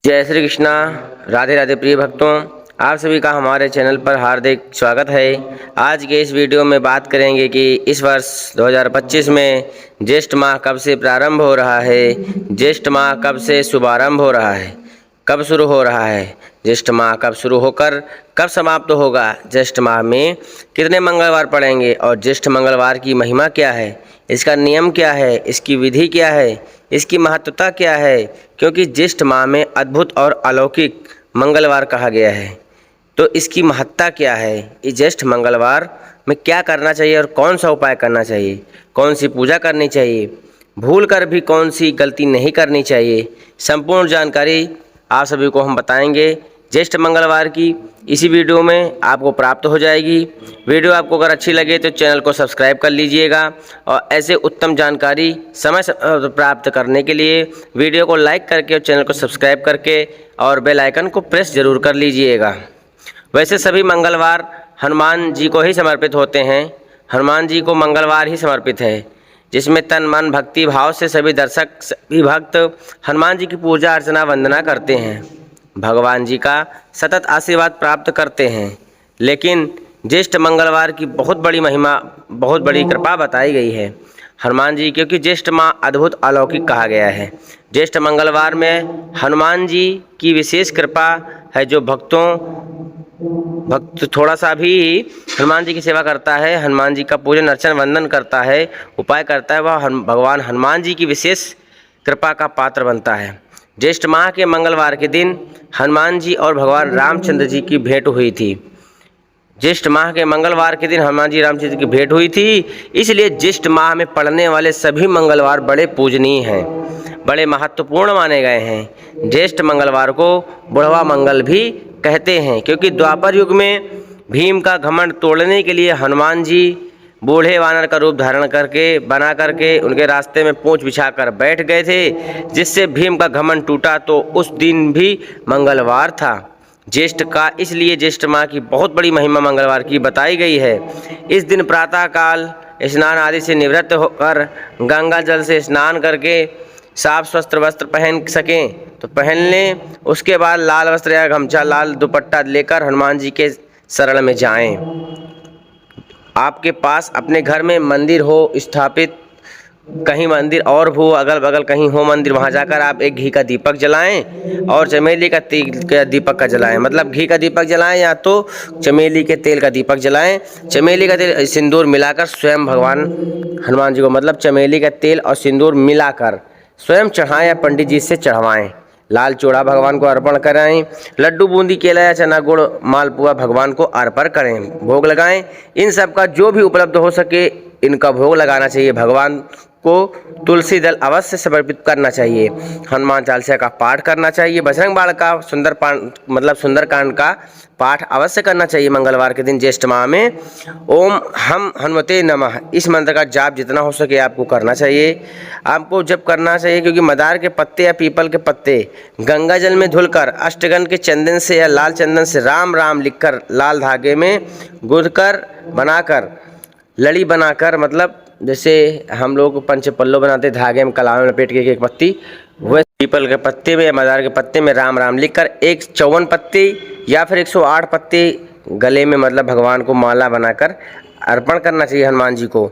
जय श्री कृष्णा। राधे राधे प्रिय भक्तों, आप सभी का हमारे चैनल पर हार्दिक स्वागत है। आज के इस वीडियो में बात करेंगे कि इस वर्ष 2025 में ज्येष्ठ माह कब से प्रारंभ हो रहा है, ज्येष्ठ माह कब से शुभारंभ हो रहा है, कब शुरू हो रहा है, ज्येष्ठ माह कब शुरू होकर कब समाप्त होगा, ज्येष्ठ माह में कितने मंगलवार पड़ेंगे और ज्येष्ठ मंगलवार की महिमा क्या है, इसका नियम क्या है, इसकी विधि क्या है, इसकी महत्वता क्या है। क्योंकि ज्येष्ठ माह में अद्भुत और अलौकिक मंगलवार कहा गया है, तो इसकी महत्ता क्या है, इस ज्येष्ठ मंगलवार में क्या करना चाहिए और कौन सा उपाय करना चाहिए, कौन सी पूजा करनी चाहिए, भूल कर भी कौन सी गलती नहीं करनी चाहिए, संपूर्ण जानकारी आप सभी को हम बताएंगे ज्येष्ठ मंगलवार की। इसी वीडियो में आपको प्राप्त हो जाएगी। वीडियो आपको अगर अच्छी लगे तो चैनल को सब्सक्राइब कर लीजिएगा और ऐसे उत्तम जानकारी समय प्राप्त करने के लिए वीडियो को लाइक करके और चैनल को सब्सक्राइब करके और बेल आइकन को प्रेस जरूर कर लीजिएगा। वैसे सभी मंगलवार हनुमान जी को ही समर्पित होते हैं, हनुमान जी को मंगलवार ही समर्पित है, जिसमें तन मन भक्ति भाव से सभी दर्शक सभी भक्त हनुमान जी की पूजा अर्चना वंदना करते हैं, भगवान जी का सतत आशीर्वाद प्राप्त करते हैं। लेकिन ज्येष्ठ मंगलवार की बहुत बड़ी महिमा, बहुत बड़ी कृपा बताई गई है हनुमान जी, क्योंकि ज्येष्ठ माह अद्भुत अलौकिक कहा गया है। ज्येष्ठ मंगलवार में हनुमान जी की विशेष कृपा है। जो भक्त थोड़ा सा भी हनुमान जी की सेवा करता है, हनुमान जी का पूजन अर्चन वंदन करता है, उपाय करता है, वह भगवान हनुमान जी की विशेष कृपा का पात्र बनता है। ज्येष्ठ माह के मंगलवार के दिन हनुमान जी और भगवान रामचंद्र जी की भेंट हुई थी। ज्येष्ठ माह के मंगलवार के दिन हनुमान जी रामचंद्र की भेंट हुई थी, इसलिए ज्येष्ठ माह में पड़ने वाले सभी मंगलवार बड़े पूजनीय हैं, बड़े महत्वपूर्ण माने गए हैं। ज्येष्ठ मंगलवार को बुढ़वा मंगल भी कहते हैं, क्योंकि द्वापर युग में भीम का घमंड तोड़ने के लिए हनुमान जी बूढ़े वानर का रूप धारण करके बना करके उनके रास्ते में पूंछ बिछाकर बैठ गए थे, जिससे भीम का घमंड टूटा। तो उस दिन भी मंगलवार था ज्येष्ठ का, इसलिए ज्येष्ठ माह की बहुत बड़ी महिमा मंगलवार की बताई गई है। इस दिन प्रातः काल स्नान आदि से निवृत्त होकर गंगा जल से स्नान करके साफ स्वस्थ वस्त्र पहन सकें तो पहन लें। उसके बाद लाल वस्त्र या गमछा, लाल दुपट्टा लेकर हनुमान जी के शरण में जाएं। आपके पास अपने घर में मंदिर हो स्थापित, कहीं मंदिर और हो, अगल बगल कहीं हो मंदिर, वहाँ जाकर आप एक घी का दीपक जलाएं और चमेली का तेल का दीपक का जलाएं। मतलब घी का दीपक जलाएं या तो चमेली के तेल का दीपक जलाएं। चमेली का तेल सिंदूर मिलाकर स्वयं भगवान हनुमान जी को, मतलब चमेली का तेल और सिंदूर मिलाकर स्वयं चढ़ाएं या पंडित जी से चढ़वाएं। लाल चूड़ा भगवान को अर्पण कराएं। लड्डू बूंदी केला या चना गुड़ मालपुआ भगवान को अर्पण करें, भोग लगाएं। इन सब का जो भी उपलब्ध हो सके इनका भोग लगाना चाहिए। भगवान को तुलसी दल अवश्य समर्पित करना चाहिए। हनुमान चालीसा का पाठ करना चाहिए। बजरंग बाण का सुंदरकांड का पाठ अवश्य करना चाहिए मंगलवार के दिन ज्येष्ठ माह में। ओम हम हनुमते नमः, इस मंत्र का जाप जितना हो सके आपको करना चाहिए। आपको जब करना चाहिए, क्योंकि मदार के पत्ते या पीपल के पत्ते गंगा जल में धुलकर अष्टगंध के चंदन से या लाल चंदन से राम राम लिखकर लाल धागे में गुंथकर बनाकर लड़ी बनाकर, मतलब जैसे हम लोग पंचपल्लो बनाते धागे में कलाव में लपेट के एक पत्ती, वह पीपल के पत्ते में या मदार के पत्ते में राम राम लिखकर 154 पत्ते या फिर 108 पत्ते गले में, मतलब भगवान को माला बनाकर अर्पण करना चाहिए हनुमान जी को।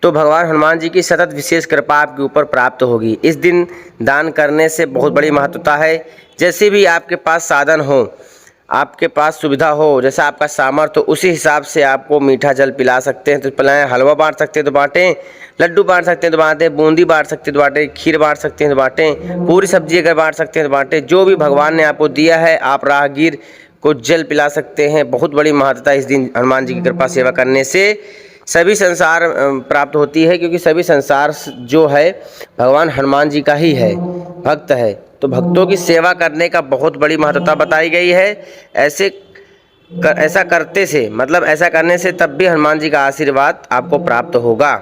तो भगवान हनुमान जी की सतत विशेष कृपा आपके ऊपर प्राप्त होगी। इस दिन दान करने से बहुत बड़ी महत्वता है। जैसे भी आपके पास साधन हो, आपके पास सुविधा हो, जैसा आपका सामर्थ्य हो, उसी हिसाब से आपको मीठा जल पिला सकते हैं तो पिलाएं, हलवा बांट सकते हैं तो बांटें, लड्डू बांट सकते हैं तो बांटें, बूंदी बांट सकते हैं तो बांटें, खीर बांट सकते हैं तो बांटें, पूरी सब्जी अगर बांट सकते हैं तो बांटें। जो भी भगवान ने आपको दिया है, आप राहगीर को जल पिला सकते हैं। बहुत बड़ी महत्वता इस दिन हनुमान जी की कृपा सेवा करने से सभी संसार प्राप्त होती है, क्योंकि सभी संसार जो है भगवान हनुमान जी का ही है, भक्त है। तो भक्तों की सेवा करने का बहुत बड़ी महत्वता बताई गई है। ऐसा करते से, मतलब ऐसा करने से तब भी हनुमान जी का आशीर्वाद आपको प्राप्त होगा।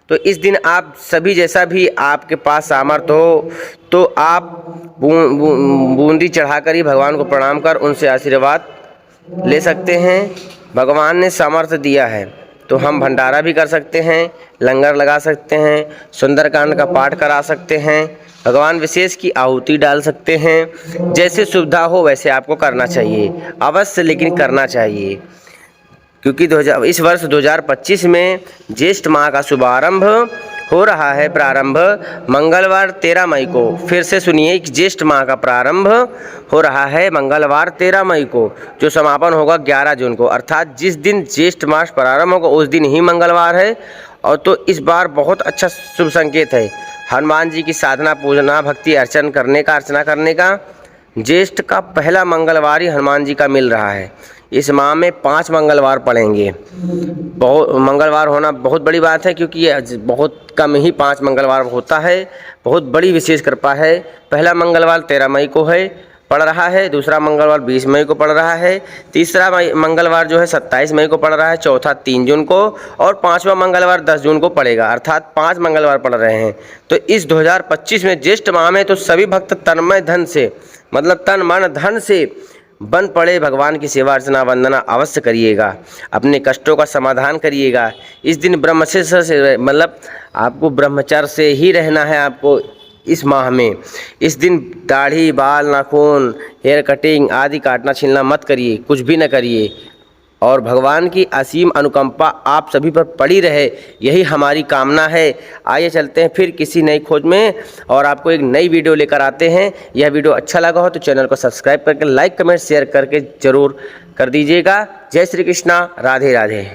तो इस दिन आप सभी, जैसा भी आपके पास सामर्थ्य हो, तो आप बूंदी चढ़ाकर ही भगवान को प्रणाम कर उनसे आशीर्वाद ले सकते हैं। भगवान ने सामर्थ्य दिया है, तो हम भंडारा भी कर सकते हैं, लंगर लगा सकते हैं, सुंदरकांड का पाठ करा सकते हैं, भगवान विशेष की आहुति डाल सकते हैं। जैसे सुविधा हो वैसे आपको करना चाहिए, अवश्य लेकिन करना चाहिए, क्योंकि इस वर्ष 2025 में ज्येष्ठ माह का शुभारंभ हो रहा है। प्रारंभ मंगलवार 13 मई को, फिर से सुनिए, ज्येष्ठ माह का प्रारंभ हो रहा है मंगलवार 13 मई को, जो समापन होगा 11 जून को। अर्थात जिस दिन ज्येष्ठ मास प्रारंभ होगा उस दिन ही मंगलवार है। और तो इस बार बहुत अच्छा शुभ संकेत है हनुमान जी की साधना, पूजना, भक्ति, अर्चना करने का ज्येष्ठ का पहला मंगलवार ही हनुमान जी का मिल रहा है। इस माह में 5 मंगलवार पड़ेंगे। बहुत मंगलवार होना बहुत बड़ी बात है, क्योंकि बहुत कम ही 5 मंगलवार होता है। बहुत बड़ी विशेष कृपा है। पहला मंगलवार 13 मई को है पड़ रहा है, दूसरा मंगलवार 20 मई को पड़ रहा है, तीसरा मंगलवार जो है 27 मई को पड़ रहा है, चौथा 3 जून को और 5वां मंगलवार 10 जून को पड़ेगा। अर्थात 5 मंगलवार पड़ रहे हैं। तो इस 2025 में ज्येष्ठ माह में तो सभी भक्त तन्मय धन से, मतलब तन मन धन से बन पड़े भगवान की सेवा अर्चना वंदना अवश्य करिएगा, अपने कष्टों का समाधान करिएगा। इस दिन ब्रह्मचर्य से, मतलब आपको ब्रह्मचर्य से ही रहना है। आपको इस माह में इस दिन दाढ़ी, बाल, नाखून, हेयर कटिंग आदि काटना छीलना मत करिए, कुछ भी न करिए। और भगवान की असीम अनुकंपा आप सभी पर पड़ी रहे, यही हमारी कामना है। आइए चलते हैं फिर किसी नई खोज में और आपको एक नई वीडियो लेकर आते हैं। यह वीडियो अच्छा लगा हो तो चैनल को सब्सक्राइब करके लाइक, कमेंट, शेयर करके ज़रूर कर दीजिएगा। जय श्री कृष्णा, राधे राधे।